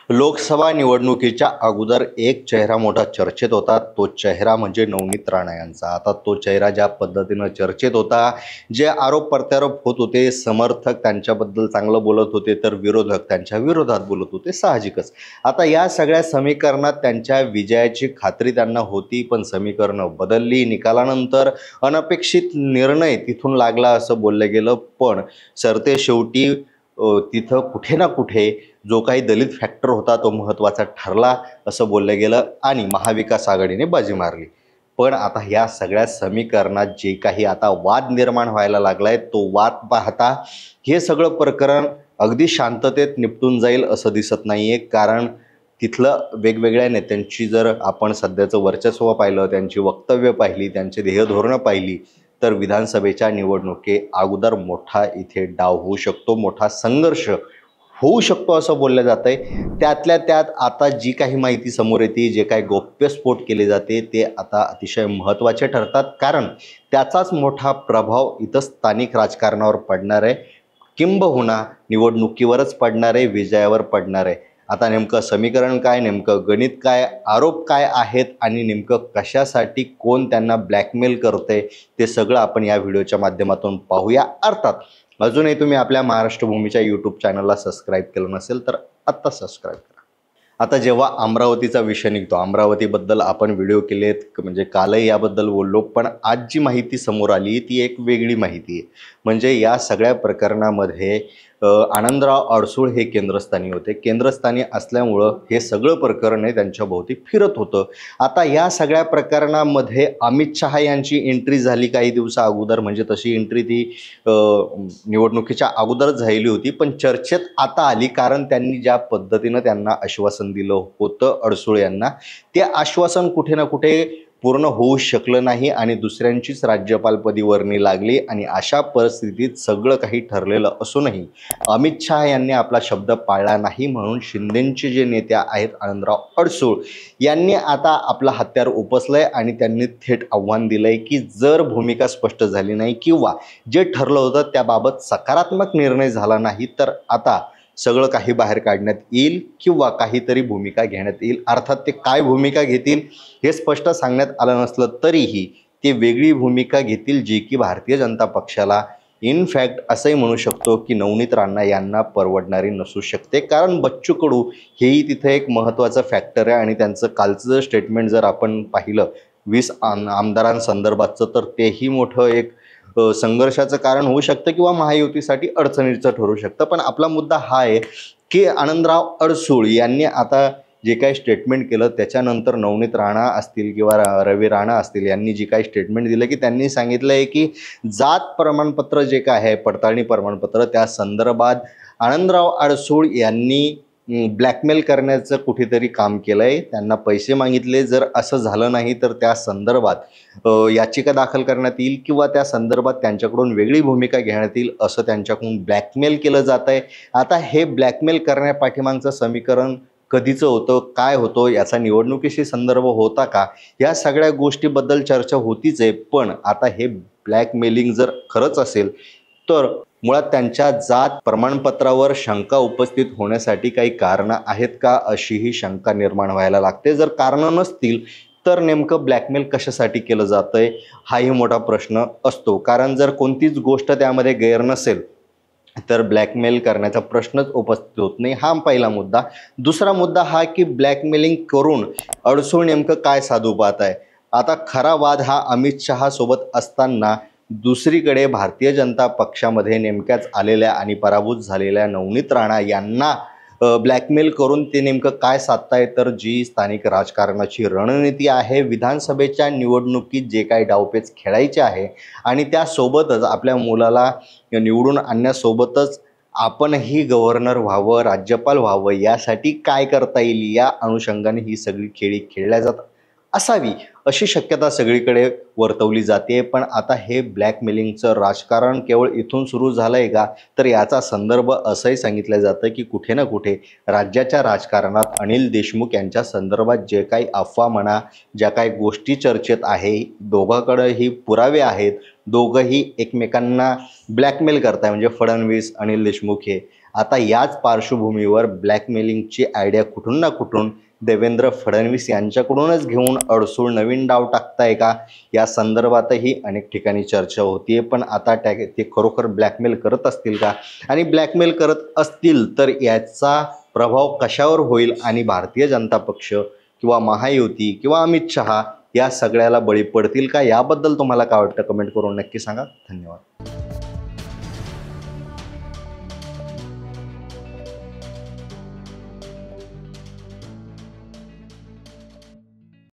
लोकसभा निवडणुकीच्या अगोदर एक चेहरा मोठा चर्चेत होता, तो चेहरा म्हणजे नवनीत राणा यांचा. आता तो चेहरा ज्या पद्धतीनं चर्चेत होता, जे आरोप प्रत्यारोप होत होते, समर्थक त्यांच्याबद्दल चांगलं बोलत होते तर विरोधक त्यांच्या विरोधात बोलत होते, साहजिकच. आता या सगळ्या समीकरणात त्यांच्या विजयाची खात्री त्यांना होती, पण समीकरणं बदलली. निकालानंतर अनपेक्षित निर्णय तिथून लागला असं बोललं गेलं, पण सरतेशेवटी तिथं कुठे ना कुठे जो काही दलित फॅक्टर होता तो महत्त्वाचा ठरला असं बोललं गेलं आणि महाविकास आघाडीने बाजी मारली. पण आता ह्या सगळ्या समीकरणात जे काही आता वाद निर्माण व्हायला लागला आहे, तो वाद पाहता हे सगळं प्रकरण अगदी शांततेत निपटून जाईल असं दिसत नाही आहे. कारण तिथलं वेगवेगळ्या नेत्यांची जर आपण सध्याचं वर्चस्व पाहिलं, त्यांची वक्तव्य पाहिली, त्यांची ध्येयधोरणं पाहिली, तर विधानसभेच्या निवडणुकी अगोदर मोठा इथे डाव होऊ शकतो, मोठा संघर्ष होऊ शकतो असं बोललं जात आहे. त्यातल्या त्यात आता जी काही माहिती समोर येते, जे काही गौप्यस्फोट केले जाते, ते आता अतिशय महत्त्वाचे ठरतात. कारण त्याचाच मोठा प्रभाव इथं स्थानिक राजकारणावर पडणार आहे, किंबहुना निवडणुकीवरच पडणार आहे, विजयावर पडणार आहे. आता नेमकं समीकरण काय, नेमकं गणित काय, आरोप काय आहेत आणि नेमकं कशासाठी कोण त्यांना ब्लॅकमेल करतंय, ते सगळं आपण या व्हिडिओच्या माध्यमातून पाहूया. अर्थात अजूनही तुम्ही आपल्या महाराष्ट्र भूमीच्या यूट्यूब चॅनलला सबस्क्राईब केलं नसेल तर आत्ता सबस्क्राईब करा. आता जेव्हा अमरावतीचा विषय निघतो, अमरावतीबद्दल आपण व्हिडिओ केलेत, म्हणजे कालही याबद्दल बोललो, पण आज जी माहिती समोर आली ती एक वेगळी माहिती आहे. म्हणजे या सगळ्या प्रकरणामध्ये आनंदराव अडसूळ हे केंद्रस्थानी होते. केंद्रस्थानी असल्यामुळं हे सगळं प्रकरण आहे त्यांच्या भोवती फिरत होतं. आता या सगळ्या प्रकरणामध्ये अमित शहा यांची एंट्री झाली काही दिवसा अगोदर, म्हणजे तशी एंट्री ती निवडणुकीच्या अगोदरच झालेली होती, पण चर्चेत आता आली. कारण त्यांनी ज्या पद्धतीनं त्यांना आश्वासन दिलं होतं अडसूळ यांना, ते आश्वासन कुठे ना कुठे पूर्ण होऊ शकलं नाही आणि दुसऱ्यांचीच राज्यपालपदी वर्णी लागली. आणि अशा परिस्थितीत सगळं काही ठरलेलं असूनही अमित शहा यांनी आपला शब्द पाळला नाही. म्हणून शिंदेचे जे नेते आहेत आनंदराव अडसूळ यांनी आता आपलं हत्यार उपसलंय आणि त्यांनी थेट आव्हान दिलंय की जर भूमिका स्पष्ट झाली नाही किंवा जे ठरलं होतं त्याबाबत सकारात्मक निर्णय झाला नाही तर आता सगळं काही बाहेर काढण्यात येईल किंवा काहीतरी भूमिका घेण्यात येईल. अर्थात ते काय भूमिका घेतील हे स्पष्ट सांगण्यात आलं नसलं तरीही ते वेगळी भूमिका घेतील, जी की भारतीय जनता पक्षाला इनफॅक्ट असंही म्हणू शकतो की नवनीत राणा यांना परवडणारी नसू शकते. कारण बच्चू कडू हेही तिथे एक महत्त्वाचं फॅक्टर आहे आणि त्यांचं कालचं जर स्टेटमेंट जर आपण पाहिलं 20 आमदारांसंदर्भातचं, तर तेही मोठं एक संघर्षाचं कारण होऊ शकतं किंवा महायुतीसाठी अडचणीचं ठरू शकतं. पण आपला मुद्दा हा आहे की आनंदराव अडसूळ यांनी आता जे काही स्टेटमेंट केलं त्याच्यानंतर नवनीत राणा असतील किंवा रवी राणा असतील यांनी जी काही स्टेटमेंट दिलं की त्यांनी सांगितलं आहे की जात प्रमाणपत्र जे काय आहे, पडताळणी प्रमाणपत्र, त्या संदर्भात आनंदराव अडसूळ यांनी ब्लॅकमेल करण्याचं कुठेतरी काम केलं आहे, त्यांना पैसे मागितले. जर असं झालं नाही तर त्या संदर्भात याचिका दाखल करण्यात येईल किंवा त्या संदर्भात त्यांच्याकडून वेगळी भूमिका घेण्यात येईल असं त्यांच्याकडून ब्लॅकमेल केलं जात आहे. आता हे ब्लॅकमेल करण्यापाठीमागचं समीकरण कधीचं होतं, काय होतं, याचा निवडणुकीशी संदर्भ होता का, या सगळ्या गोष्टीबद्दल चर्चा होतीच आहे. पण आता हे ब्लॅकमेलिंग जर खरंच असेल तर मुळात त्यांच्या जात प्रमाणपत्रावर शंका उपस्थित होण्यासाठी काही कारणं आहेत का, अशीही शंका निर्माण व्हायला लागते. जर कारणं नसतील तर नेमकं ब्लॅकमेल कशासाठी केलं जातं आहे हाही मोठा प्रश्न असतो. कारण जर कोणतीच गोष्ट त्यामध्ये गैर नसेल तर ब्लॅकमेल करण्याचा प्रश्नच उपस्थित होत नाही. हा पहिला मुद्दा. दुसरा मुद्दा हा की ब्लॅकमेलिंग करून अडसूळ नेमकं काय साधू पाहत आहे. आता खरा वाद हा अमित शहा सोबत असताना दुसरीकडे भारतीय जनता पक्षामध्ये नेमक्याच आलेल्या आणि पराभूत झालेल्या नवनीत राणा यांना ब्लॅकमेल करून ते नेमकं काय साधताय, तर जी स्थानिक राजकारणाची रणनीती आहे, विधानसभेच्या निवडणुकीत जे काही डावपेच खेळायचे आहे आणि त्यासोबतच आपल्या मुलाला निवडून आणण्यासोबतच आपणही गव्हर्नर व्हावं, राज्यपाल व्हावं, यासाठी काय करता येईल या अनुषंगाने ही सगळी खेळी खेळल्या जातात असावी अशी शक्यता सगळीकडे वर्तवली जाते. पण आता हे ब्लॅकमेलिंगचं राजकारण केवळ इथून सुरू झालं आहे का, तर याचा संदर्भ असंही सांगितलं जातं की कुठे ना कुठे राज्याच्या राजकारणात अनिल देशमुख यांच्या संदर्भात जे काही अफवा म्हणा, ज्या काही गोष्टी चर्चेत आहे, दोघांकडेही पुरावे आहेत, दोघंही एकमेकांना ब्लॅकमेल करताय, म्हणजे फडणवीस, अनिल देशमुख हे. आता याच पार्श्वभूमीवर ब्लॅकमेलिंगची आयडिया कुठून ना कुठून देवेंद्र फडणवीस यांच्याकडूनच घेऊन अडसूळ नवीन डाव टाकताय का, या संदर्भातही अनेक ठिकाणी चर्चा होतीये. पण आता ते खरोखर ब्लॅकमेल करत असतील का, आणि ब्लॅकमेल करत असतील तर याचा प्रभाव कशावर होईल, आणि भारतीय जनता पक्ष किंवा महायुती किंवा अमित शहा या सगळ्याला बळी पडतील का, याबद्दल तुम्हाला काय वाटतं कमेंट करून नक्की सांगा. धन्यवाद.